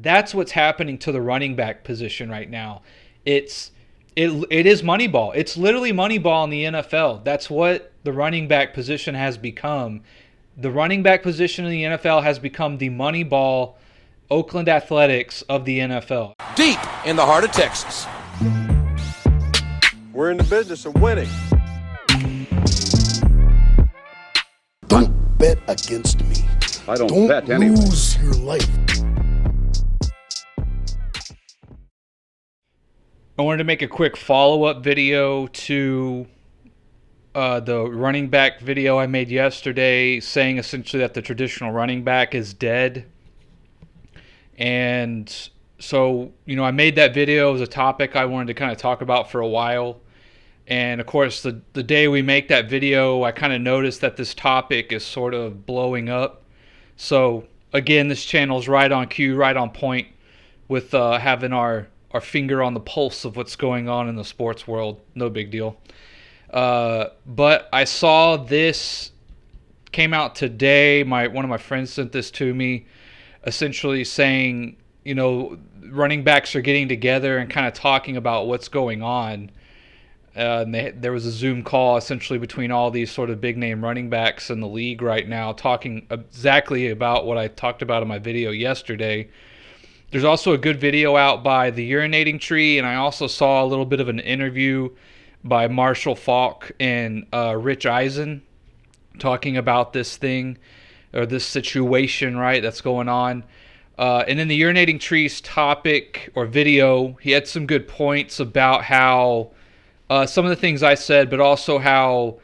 That's what's happening to the running back position right now. It is Moneyball. It's literally Moneyball in the NFL. That's what the running back position has become. The running back position in the NFL has become the Moneyball Oakland Athletics of the NFL. Deep in the heart of Texas. We're in the business of winning. Don't bet against me. I don't bet anyway. Lose your life. I wanted to make a quick follow-up video to the running back video I made yesterday, saying essentially that the traditional running back is dead. And so, I made that video as a topic I wanted to kind of talk about for a while. And of course, the day we make that video, I kind of noticed that this topic is sort of blowing up. So again, this channel's right on cue, right on point with having our finger on the pulse of what's going on in the sports world. No big deal. But I saw this came out today. One of my friends sent this to me, essentially saying, running backs are getting together and kind of talking about what's going on. And there was a Zoom call essentially between all these sort of big name running backs in the league right now, talking exactly about what I talked about in my video yesterday. There's also a good video out by The Urinating Tree, and I also saw a little bit of an interview by Marshall Faulk and Rich Eisen talking about this thing, or this situation, right, that's going on. And in The Urinating Tree's topic or video, he had some good points about how some of the things I said, but also how,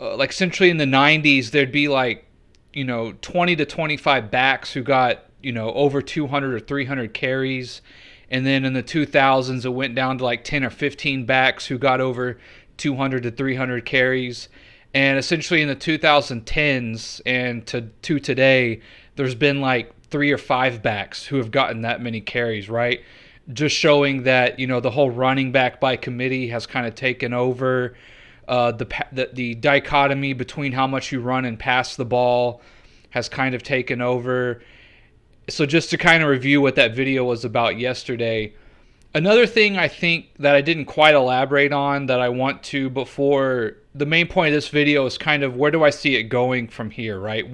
like, essentially in the 90s, there'd be like, 20 to 25 backs who got, over 200 or 300 carries. And then in the 2000s, it went down to like 10 or 15 backs who got over 200 to 300 carries. And essentially in the 2010s and to today, there's been like 3 or 5 backs who have gotten that many carries, right? Just showing that, the whole running back by committee has kind of taken over. The dichotomy between how much you run and pass the ball has kind of taken over. So just to kind of review what that video was about yesterday, another thing I think that I didn't quite elaborate on that I want to before the main point of this video is kind of where do I see it going from here, right?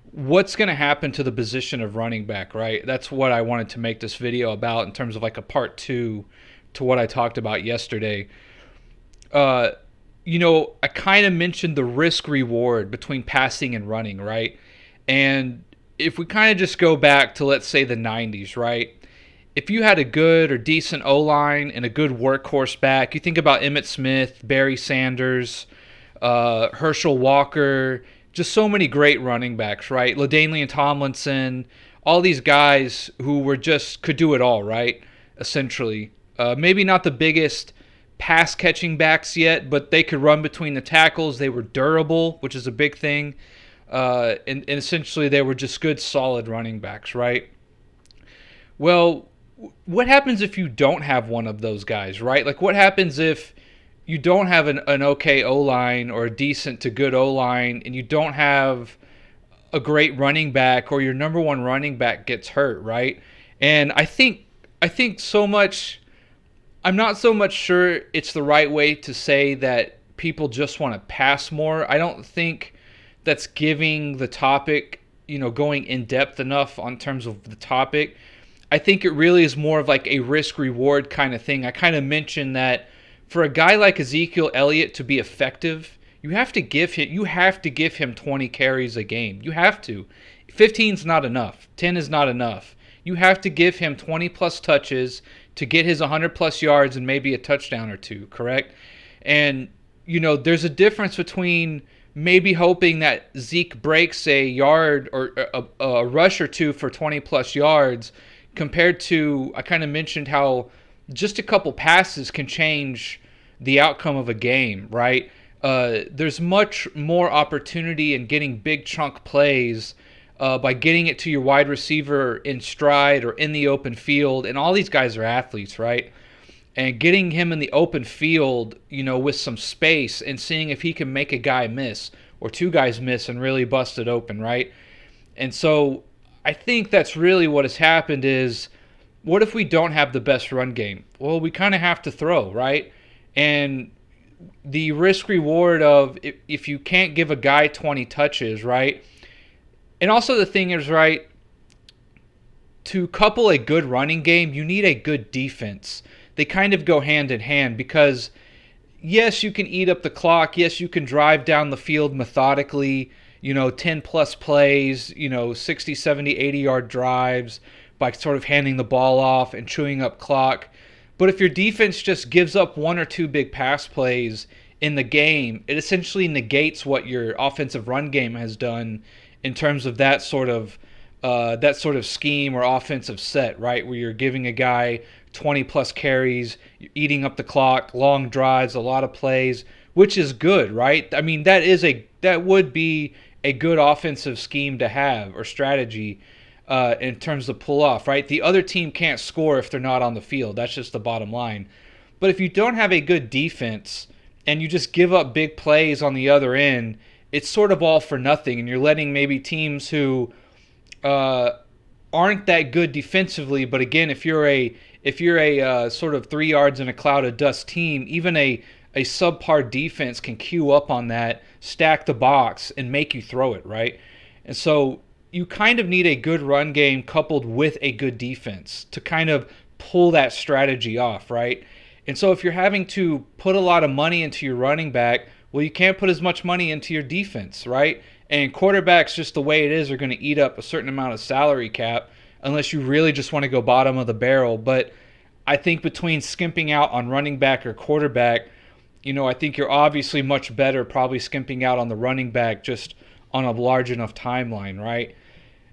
What's going to happen to the position of running back, right? That's what I wanted to make this video about in terms of like a part 2 to what I talked about yesterday. I kind of mentioned the risk reward between passing and running, right? And if we kind of just go back to, let's say, the 90s, right? If you had a good or decent O-line and a good workhorse back, you think about Emmitt Smith, Barry Sanders, Herschel Walker, just so many great running backs, right? LaDainian Tomlinson, all these guys who could do it all, right? Essentially. Maybe not the biggest pass-catching backs yet, but they could run between the tackles. They were durable, which is a big thing. And essentially they were just good, solid running backs, right? Well, what happens if you don't have one of those guys, right? Like, what happens if you don't have an okay O-line or a decent to good O-line, and you don't have a great running back, or your number one running back gets hurt, right? And I think so much, I'm not so much sure it's the right way to say that people just want to pass more. I don't think that's giving the topic, going in depth enough on terms of the topic. I think it really is more of like a risk reward kind of thing. I kind of mentioned that for a guy like Ezekiel Elliott to be effective, you have to give him 20 carries a game. You have to. 15 is not enough. 10 is not enough. You have to give him 20 plus touches to get his 100 plus yards and maybe a touchdown or two, correct? And there's a difference between maybe hoping that Zeke breaks a yard or a rush or two for 20 plus yards compared to, I kind of mentioned how just a couple passes can change the outcome of a game, right? There's much more opportunity in getting big chunk plays by getting it to your wide receiver in stride or in the open field. And all these guys are athletes, right? And getting him in the open field, with some space and seeing if he can make a guy miss or two guys miss and really bust it open, right? And so I think that's really what has happened is, what if we don't have the best run game? Well, we kind of have to throw, right? And the risk reward of if you can't give a guy 20 touches, right? And also the thing is, right, to couple a good running game, you need a good defense. They kind of go hand in hand because, yes, you can eat up the clock. Yes, you can drive down the field methodically, 10 plus plays, 60, 70, 80-yard drives by sort of handing the ball off and chewing up clock. But if your defense just gives up one or two big pass plays in the game, it essentially negates what your offensive run game has done in terms of that sort of scheme or offensive set, right? Where you're giving a guy 20 plus carries, you're eating up the clock, long drives, a lot of plays, which is good, right? I mean, that would be a good offensive scheme to have or strategy in terms of pull off, right? The other team can't score if they're not on the field. That's just the bottom line. But if you don't have a good defense and you just give up big plays on the other end, it's sort of all for nothing, and you're letting maybe teams who aren't that good defensively. But again, if you're a sort of 3 yards in a cloud of dust team, even a subpar defense can queue up on that, stack the box, and make you throw it, right? And so you kind of need a good run game coupled with a good defense to kind of pull that strategy off, right? And so if you're having to put a lot of money into your running back, well, you can't put as much money into your defense, right? And quarterbacks, just the way it is, are going to eat up a certain amount of salary cap unless you really just want to go bottom of the barrel. But I think between skimping out on running back or quarterback, I think you're obviously much better probably skimping out on the running back just on a large enough timeline, right?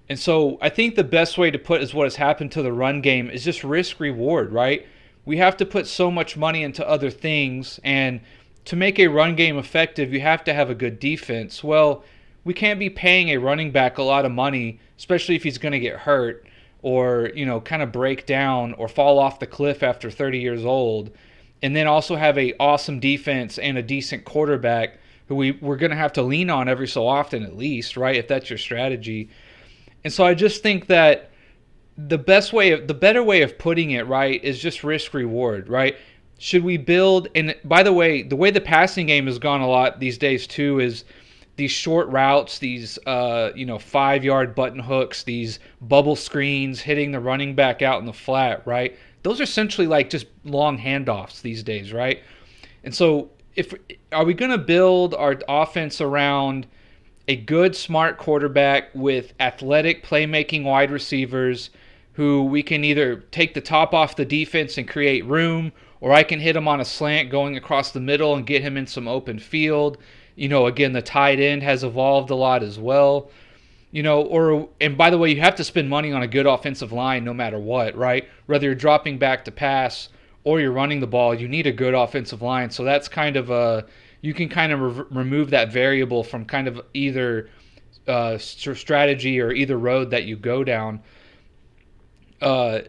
And so I think the best way to put is what has happened to the run game is just risk reward, right? We have to put so much money into other things, and to make a run game effective, you have to have a good defense. Well, we can't be paying a running back a lot of money, especially if he's going to get hurt or, kind of break down or fall off the cliff after 30 years old, and then also have a awesome defense and a decent quarterback who we're going to have to lean on every so often at least, right, if that's your strategy. And so I just think that the better way of putting it, right, is just risk reward, right? Should we build, and by the way the passing game has gone a lot these days too is these short routes, these 5-yard button hooks, these bubble screens, hitting the running back out in the flat, right? Those are essentially like just long handoffs these days, right? And so are we going to build our offense around a good, smart quarterback with athletic, playmaking wide receivers who we can either take the top off the defense and create room, or I can hit him on a slant going across the middle and get him in some open field? Again, the tight end has evolved a lot as well. And by the way, you have to spend money on a good offensive line no matter what, right? Whether you're dropping back to pass or you're running the ball, you need a good offensive line. So that's kind of you can kind of remove that variable from kind of either strategy or either road that you go down. And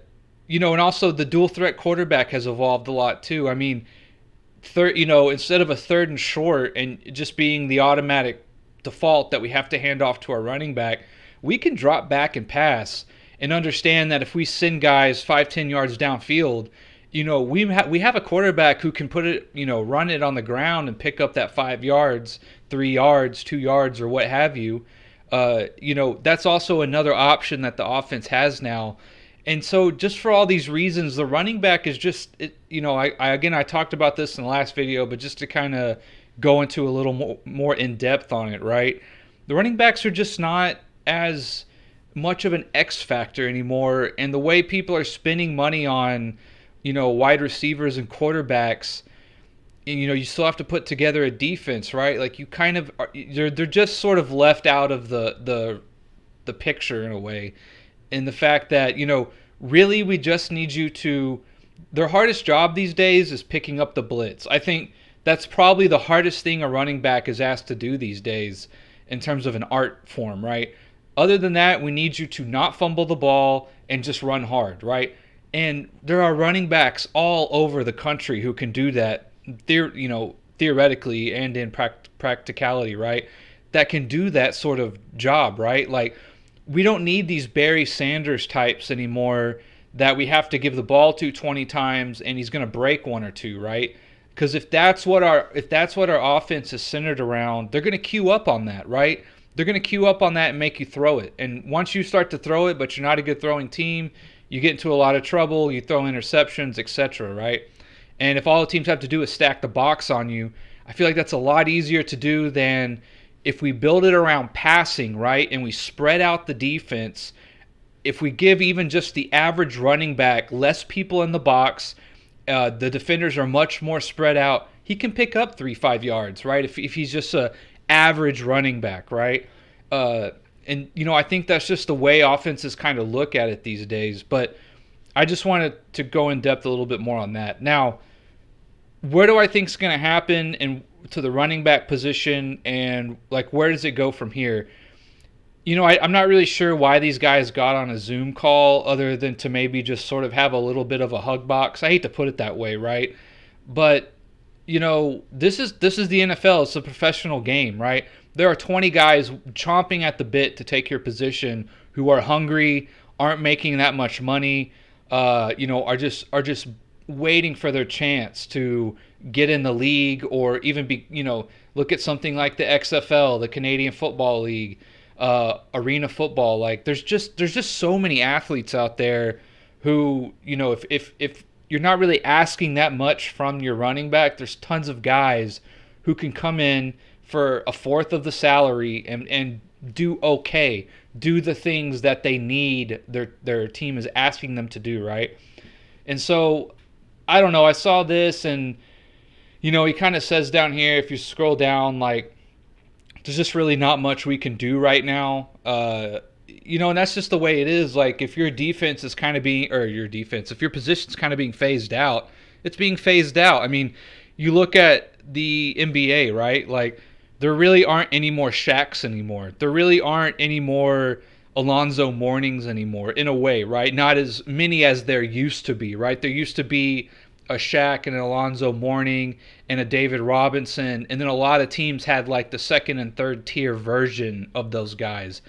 also the dual threat quarterback has evolved a lot too. I mean, instead of a third and short and just being the automatic default that we have to hand off to our running back, we can drop back and pass and understand that if we send guys 5-10 yards downfield, we have a quarterback who can put it, run it on the ground and pick up that 5 yards, 3 yards, 2 yards, or what have you. That's also another option that the offense has now. And so just for all these reasons, the running back is just, I talked about this in the last video, but just to kind of go into a little more in depth on it, right? The running backs are just not as much of an X factor anymore. And the way people are spending money on, wide receivers and quarterbacks, and, you still have to put together a defense, right? Like you kind of, they're just sort of left out of the picture in a way. And the fact that, really we just need you to, their hardest job these days is picking up the blitz. I think that's probably the hardest thing a running back is asked to do these days in terms of an art form, right? Other than that, we need you to not fumble the ball and just run hard, right? And there are running backs all over the country who can do that, theoretically and in practicality, right? That can do that sort of job, right? Like, we don't need these Barry Sanders types anymore that we have to give the ball to 20 times and he's going to break one or two, right? Because if that's what our offense is centered around, they're going to queue up on that, right? They're going to queue up on that and make you throw it. And once you start to throw it, but you're not a good throwing team, you get into a lot of trouble. You throw interceptions, etc., right? And if all the teams have to do is stack the box on you, I feel like that's a lot easier to do than if we build it around passing, right? And we spread out the defense. If we give even just the average running back less people in the box, the defenders are much more spread out. He can pick up 3-5 yards, right? If he's just a average running back, right? And I think that's just the way offenses kind of look at it these days. But I just wanted to go in depth a little bit more on that. Now, where do I think is going to happen and to the running back position, and like where does it go from here? I'm not really sure why these guys got on a Zoom call other than to maybe just sort of have a little bit of a hug box. I hate to put it that way, right? But, this is the NFL. It's a professional game, right? There are 20 guys chomping at the bit to take your position who are hungry, aren't making that much money, are just waiting for their chance to get in the league or even be, look at something like the XFL, the Canadian Football League, arena football. Like there's just so many athletes out there who, if you're not really asking that much from your running back, there's tons of guys who can come in for a fourth of the salary and do the things that they need their team is asking them to do, right? And so I don't know, I saw this and he kind of says down here, if you scroll down, like there's just really not much we can do right now. And that's just the way it is. Like if your defense is kind of if your position's kind of being phased out, it's being phased out. I mean, you look at the NBA, right? Like there really aren't any more Shaqs anymore. There really aren't any more Alonzo Mournings anymore, in a way, right? Not as many as there used to be, right? There used to be a Shaq and an Alonzo Mourning and a David Robinson, and then a lot of teams had like the second and third tier version of those guys.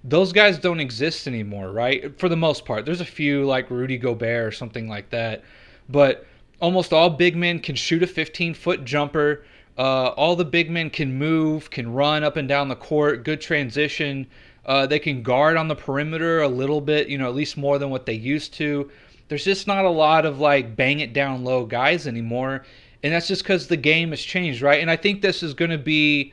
Those guys don't exist anymore, right? For the most part. There's a few like Rudy Gobert or something like that, but almost all big men can shoot a 15-foot jumper. All the big men can move, can run up and down the court, good transition. They can guard on the perimeter a little bit, at least more than what they used to. There's just not a lot of like bang it down low guys anymore. And that's just because the game has changed, right? And I think this is going to be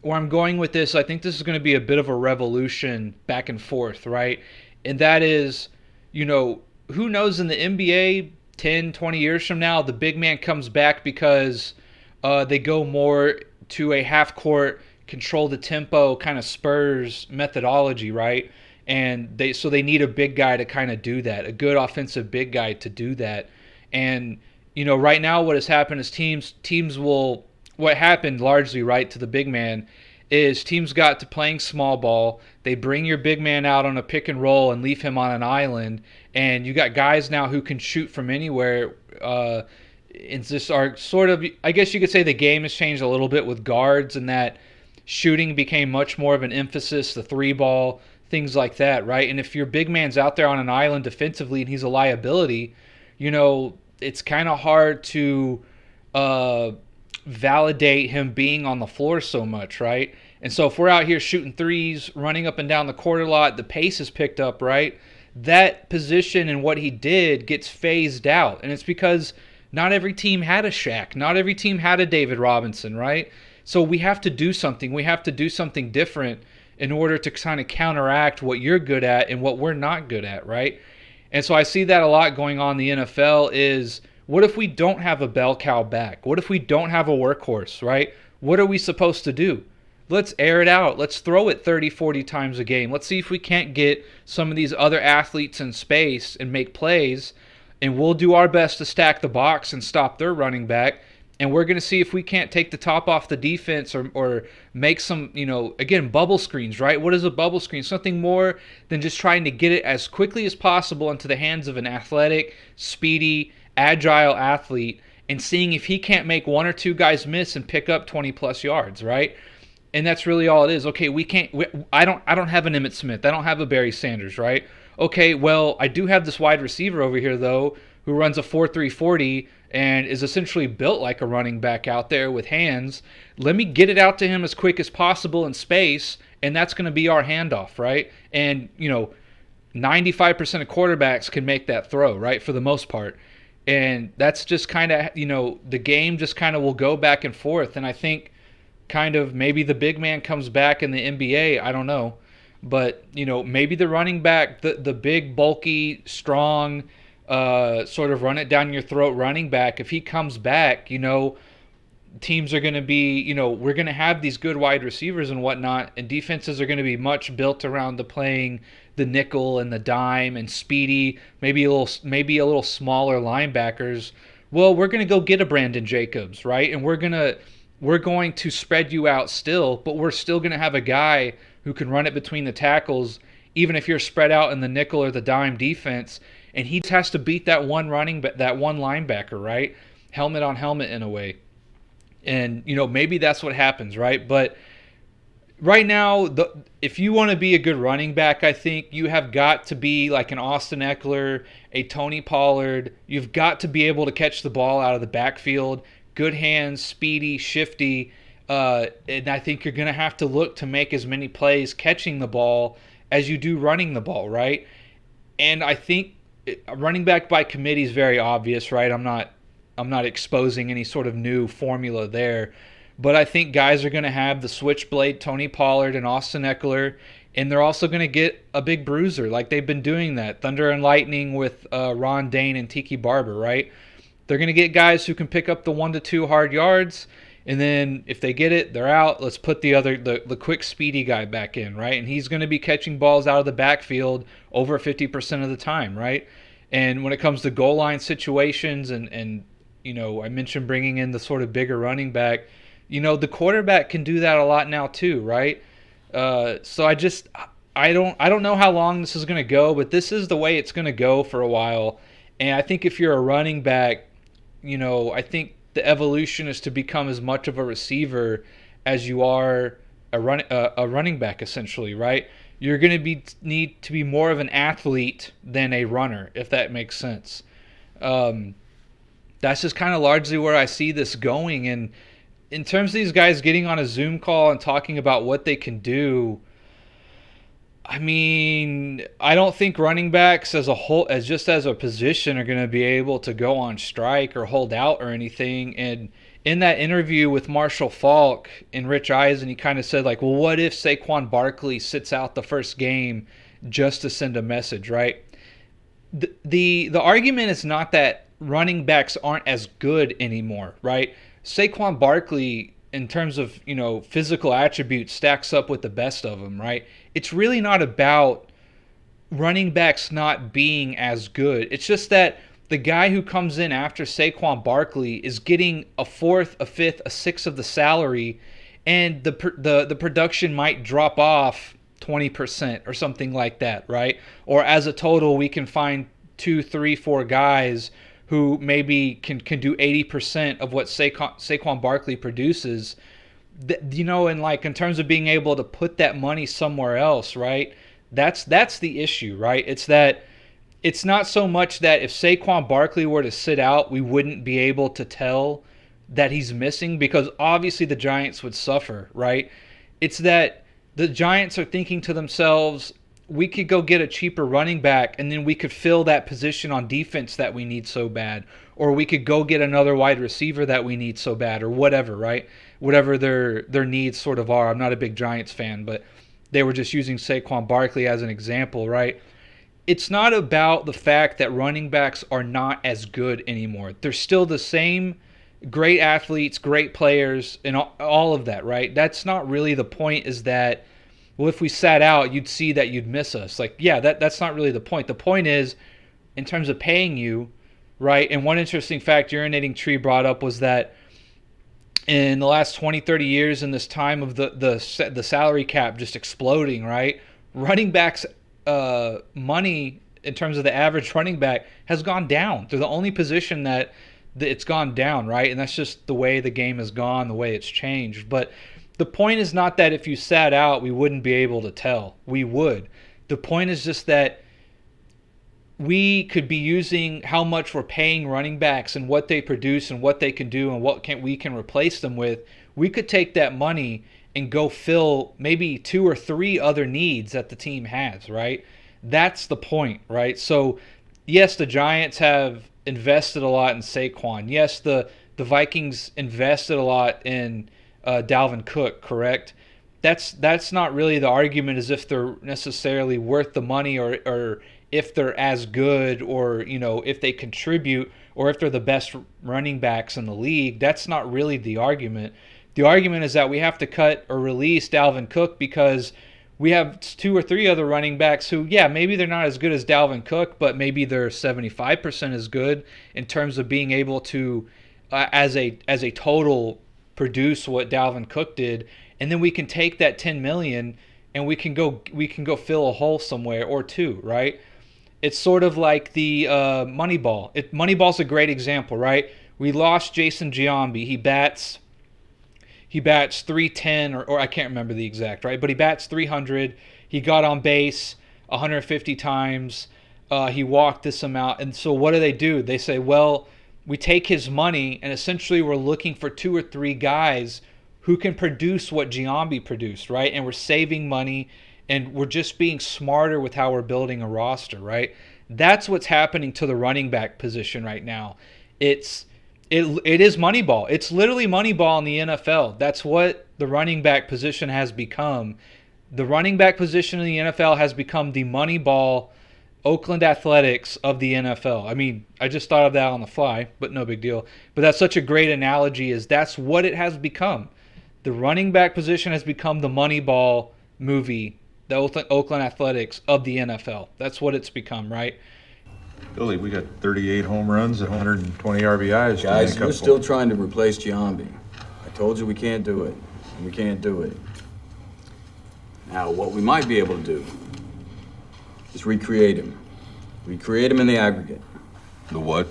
where I'm going with this. I think this is going to be a bit of a revolution back and forth, right? And that is, who knows in the NBA 10, 20 years from now, the big man comes back because they go more to a half-court, control the tempo, kind of Spurs methodology, right? And they need a big guy to kind of do that, a good offensive big guy to do that. And, right now what has happened is teams will, what happened largely, right, to the big man is teams got to playing small ball. They bring your big man out on a pick and roll and leave him on an island. And you got guys now who can shoot from anywhere. It's just our sort of, I guess you could say the game has changed a little bit with guards and that shooting became much more of an emphasis, the three ball, things like that, right? And if your big man's out there on an island defensively and he's a liability, it's kind of hard to validate him being on the floor so much, right? And so if we're out here shooting threes, running up and down the court a lot, the pace is picked up, right? That position and what he did gets phased out. And it's because not every team had a Shaq. Not every team had a David Robinson, right? So we have to do something. We have to do something different in order to kind of counteract what you're good at and what we're not good at, right? And so I see that a lot going on in the NFL is, what if we don't have a bell cow back? What if we don't have a workhorse, right? What are we supposed to do? Let's air it out. Let's throw it 30, 40 times a game. Let's see if we can't get some of these other athletes in space and make plays, and we'll do our best to stack the box and stop their running back. And we're going to see if we can't take the top off the defense or make some, again, bubble screens, right? What is a bubble screen? Something more than just trying to get it as quickly as possible into the hands of an athletic, speedy, agile athlete and seeing if he can't make one or two guys miss and pick up 20-plus yards, right? And that's really all it is. Okay, I don't have an Emmitt Smith. I don't have a Barry Sanders, right? Okay, well, I do have this wide receiver over here though who runs a 4.340 and is essentially built like a running back out there with hands. Let me get it out to him as quick as possible in space, and that's going to be our handoff, right? And, 95% of quarterbacks can make that throw, right, for the most part. And that's just kind of, the game just kind of will go back and forth. And I think kind of maybe the big man comes back in the NBA. I don't know. But, maybe the running back, the big, bulky, strong, sort of run it down your throat running back, if he comes back, teams are going to be, we're going to have these good wide receivers and whatnot, and defenses are going to be much built around the playing the nickel and the dime and speedy, maybe a little smaller linebackers. Well, we're going to go get a Brandon Jacobs, right? And we're going to spread you out still, but we're still going to have a guy who can run it between the tackles, even if you're spread out in the nickel or the dime defense. And he just has to beat that one linebacker, right? Helmet on helmet in a way. And, maybe that's what happens, right? But right now, if you want to be a good running back, I think you have got to be like an Austin Eckler, a Tony Pollard. You've got to be able to catch the ball out of the backfield. Good hands, speedy, shifty. And I think you're going to have to look to make as many plays catching the ball as you do running the ball, right? And I think running back by committee is very obvious, right? I'm not exposing any sort of new formula there. But I think guys are going to have the switchblade Tony Pollard and Austin Eckler, and they're also going to get a big bruiser like they've been doing that. Thunder and Lightning with Ron Dane and Tiki Barber, right? They're going to get guys who can pick up the 1 to 2 hard yards, and then if they get it, they're out. Let's put the quick, speedy guy back in, right? And he's going to be catching balls out of the backfield over 50% of the time, right? And when it comes to goal line situations and I mentioned bringing in the sort of bigger running back, the quarterback can do that a lot now too, right? So I don't know how long this is going to go, but this is the way it's going to go for a while. And I think if you're a running back, I think the evolution is to become as much of a receiver as you are a running back, essentially, right? You're going to need to be more of an athlete than a runner, if that makes sense. That's just kind of largely where I see this going. And in terms of these guys getting on a Zoom call and talking about what they can do, I mean, I don't think running backs as a whole, as a position, are going to be able to go on strike or hold out or anything. And in that interview with Marshall Faulk and Rich Eisen, he kind of said, like, well, what if Saquon Barkley sits out the first game just to send a message, right? The argument is not that running backs aren't as good anymore, right? Saquon Barkley, in terms of, physical attributes, stacks up with the best of them, right? It's really not about running backs not being as good. It's just that the guy who comes in after Saquon Barkley is getting a fourth, a fifth, a sixth of the salary, and the production might drop off 20% or something like that, right? Or as a total, we can find 2, 3, 4 guys who maybe can do 80% of what Saquon Barkley produces, and like in terms of being able to put that money somewhere else, right? That's the issue, right? It's that it's not so much that if Saquon Barkley were to sit out, we wouldn't be able to tell that he's missing, because obviously the Giants would suffer, right? It's that the Giants are thinking to themselves, we could go get a cheaper running back and then we could fill that position on defense that we need so bad. Or we could go get another wide receiver that we need so bad, or whatever, right? Whatever their needs sort of are. I'm not a big Giants fan, but they were just using Saquon Barkley as an example, right? It's not about the fact that running backs are not as good anymore. They're still the same great athletes, great players, and all of that, right? That's not really the point, is that, well, if we sat out, you'd see that you'd miss us. Like, yeah, that's not really the point. The point is, in terms of paying you, right? And one interesting fact Urinating Tree brought up was that in the last 20, 30 years, in this time of the salary cap just exploding, right? Running backs' money in terms of the average running back has gone down. They're the only position that it's gone down, right? And that's just the way the game has gone, the way it's changed. But The point is not that if you sat out, we wouldn't be able to tell. We would. The point is just that we could be using how much we're paying running backs and what they produce and what they can do and what we can replace them with. We could take that money and go fill maybe 2 or 3 other needs that the team has, right? That's the point, right? So, yes, the Giants have invested a lot in Saquon. Yes, the Vikings invested a lot in Dalvin Cook, correct? That's not really the argument as if they're necessarily worth the money or if they're as good or, if they contribute or if they're the best running backs in the league. That's not really the argument. The argument is that we have to cut or release Dalvin Cook because we have 2 or 3 other running backs who, yeah, maybe they're not as good as Dalvin Cook, but maybe they're 75% as good in terms of being able to, as a total, produce what Dalvin Cook did, and then we can take that $10 million and we can go fill a hole somewhere or two, right? It's sort of like the Moneyball. Moneyball's a great example, right? We lost Jason Giambi. He bats 310 or I can't remember the exact, right? But he bats 300. He got on base 150 times. He walked this amount. And so what do? They say, well, we take his money and essentially we're looking for 2 or 3 guys who can produce what Giambi produced, right? And we're saving money and we're just being smarter with how we're building a roster, right? That's what's happening to the running back position right now. It is Moneyball. It's literally Moneyball in the NFL. That's what the running back position has become. The running back position in the NFL has become the Moneyball Oakland Athletics of the NFL. I mean, I just thought of that on the fly, but no big deal. But that's such a great analogy, is that's what it has become. The running back position has become the Moneyball movie, the Oakland Athletics of the NFL. That's what it's become, right? Billy, we got 38 home runs and 120 RBIs. Guys, you're still trying to replace Giambi. I told you we can't do it, and we can't do it. Now, what we might be able to do is recreate him. Recreate him in the aggregate. The what?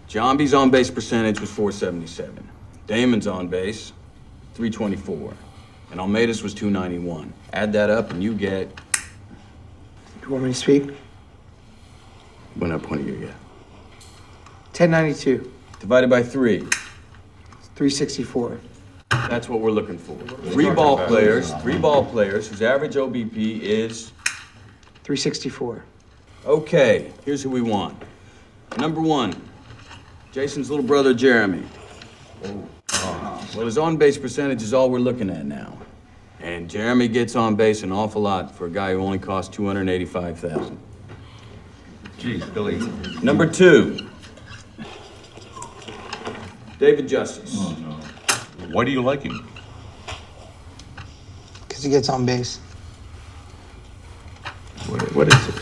Giambi's on-base percentage was .477. Damon's on base, .324. And Almeida's was .291. Add that up and you get... Do you want me to speak? We're not pointing you yet. 1092. Divided by 3. 364. That's what we're looking for. 3 ball players whose average OBP is... 364. Okay, here's who we want. Number 1, Jason's little brother, Jeremy. Well, his on-base percentage is all we're looking at now. And Jeremy gets on base an awful lot for a guy who only costs $285,000. Jeez, Billy. Number 2, David Justice. Oh, no. Why do you like him? Because he gets on base. What is this?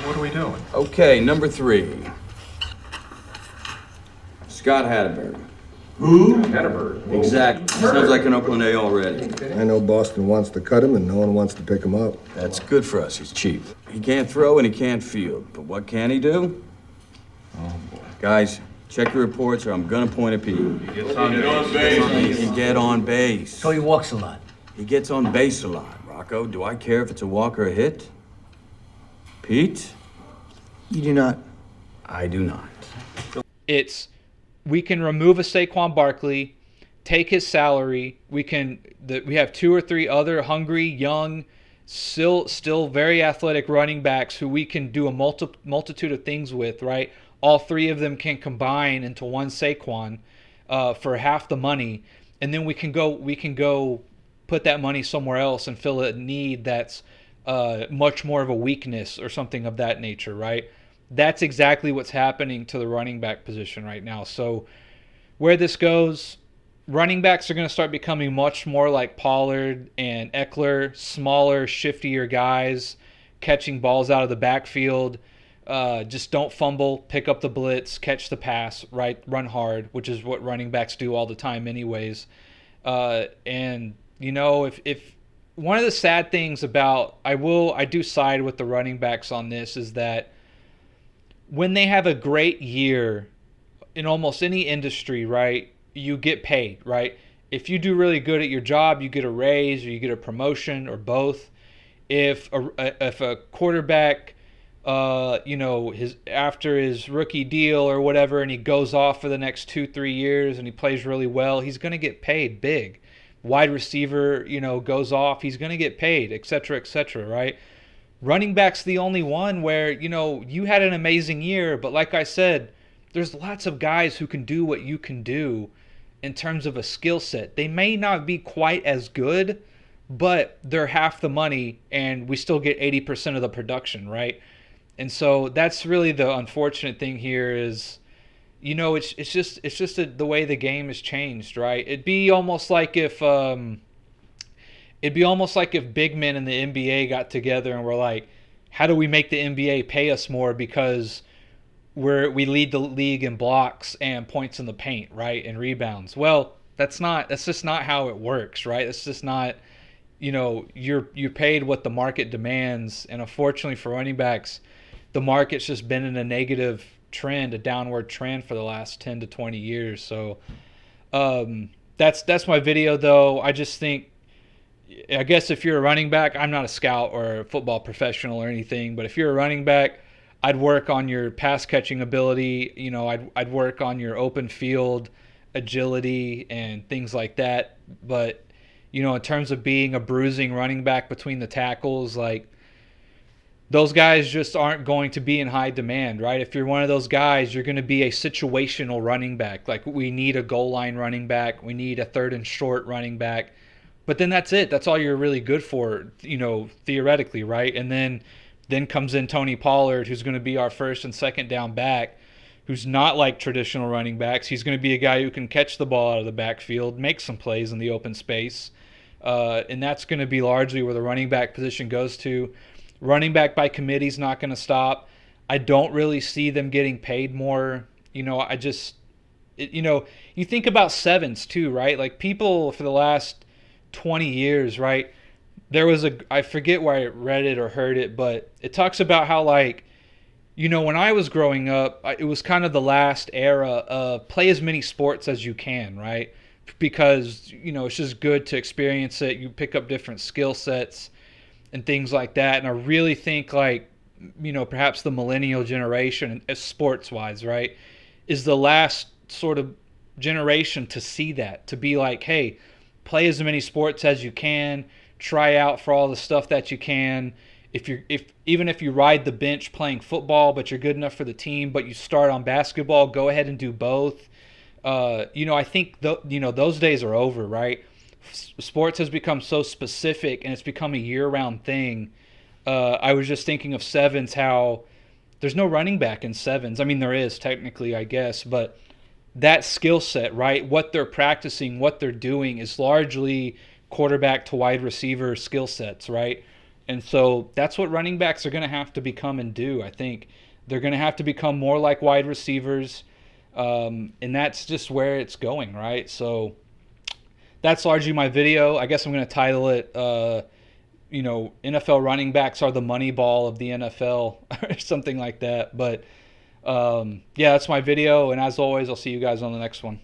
What are we doing? Okay, number 3, Scott Hatterberg. Who? Hatterberg. Exactly. Sounds like an Oakland A already. I know Boston wants to cut him and no one wants to pick him up. That's good for us. He's cheap. He can't throw and he can't field. But what can he do? Oh, boy. Guys, check your reports or I'm gonna point at Pete. He gets on base. He can get on base. So he walks a lot. He gets on base a lot. Rocco, do I care if it's a walk or a hit? Pete? You do not. I do not. We can remove a Saquon Barkley, take his salary. We have 2 or 3 other hungry, young, still very athletic running backs who we can do a multitude of things with, right? All 3 of them can combine into one Saquon for half the money, and then we can go put that money somewhere else and fill a need that's much more of a weakness or something of that nature, right? That's exactly what's happening to the running back position right now. So where this goes, running backs are going to start becoming much more like Pollard and Eckler, smaller, shiftier guys, catching balls out of the backfield. Just don't fumble, pick up the blitz, catch the pass, right? Run hard, which is what running backs do all the time anyways. And, if one of the sad things about, I do side with the running backs on this, is that when they have a great year in almost any industry, right, you get paid, right? if you do really good at your job, you get a raise or you get a promotion or both. If a quarterback, his after his rookie deal or whatever, and he goes off for the next 2-3 years and he plays really well, he's going to get paid big. Wide receiver, goes off, he's going to get paid, et cetera, right? Running back's the only one where, you had an amazing year, but like I said, there's lots of guys who can do what you can do in terms of a skill set. They may not be quite as good, but they're half the money and we still get 80% of the production, right? And so that's really the unfortunate thing here is, it's just the way the game has changed, right? It'd be almost like if big men in the NBA got together and were like, how do we make the NBA pay us more because we lead the league in blocks and points in the paint, right, and rebounds. Well, that's just not how it works, right? It's just not, you're paid what the market demands, and unfortunately for running backs, the market's just been in a negative trend, a downward trend for the last 10 to 20 years. So that's my video, though. I just think, I guess if you're a running back, I'm not a scout or a football professional or anything, but if you're a running back, I'd work on your pass catching ability. I'd work on your open field agility and things like that. But, in terms of being a bruising running back between the tackles, like, those guys just aren't going to be in high demand, right? If you're one of those guys, you're going to be a situational running back. Like, we need a goal line running back. We need a 3rd and short running back. But then that's it. That's all you're really good for, theoretically, right? And then comes in Tony Pollard, who's going to be our 1st and 2nd down back, who's not like traditional running backs. He's going to be a guy who can catch the ball out of the backfield, make some plays in the open space. And that's going to be largely where the running back position goes to. Running back by committee is not going to stop. I don't really see them getting paid more. You think about sevens too, right? Like, people for the last 20 years, right? There was I forget where I read it or heard it, but it talks about how, like, when I was growing up, it was kind of the last era of play as many sports as you can, right? Because, it's just good to experience it. You pick up different skill sets and things like that. And I really think, like, perhaps the millennial generation, sports-wise, right, is the last sort of generation to see that, to be like, hey, play as many sports as you can, try out for all the stuff that you can. Even if you ride the bench playing football, but you're good enough for the team, but you start on basketball, go ahead and do both. I think those days are over, right? Sports has become so specific and it's become a year-round thing. I was just thinking of sevens, how there's no running back in sevens. I mean, there is technically, I guess, but that skill set, right, what they're practicing, what they're doing is largely quarterback to wide receiver skill sets, right? And so that's what running backs are going to have to become and do. I think they're going to have to become more like wide receivers, and that's just where it's going, right? So that's largely my video. I guess I'm going to title it, NFL running backs are the MONEYBALL of the NFL or something like that. But, yeah, that's my video. And as always, I'll see you guys on the next one.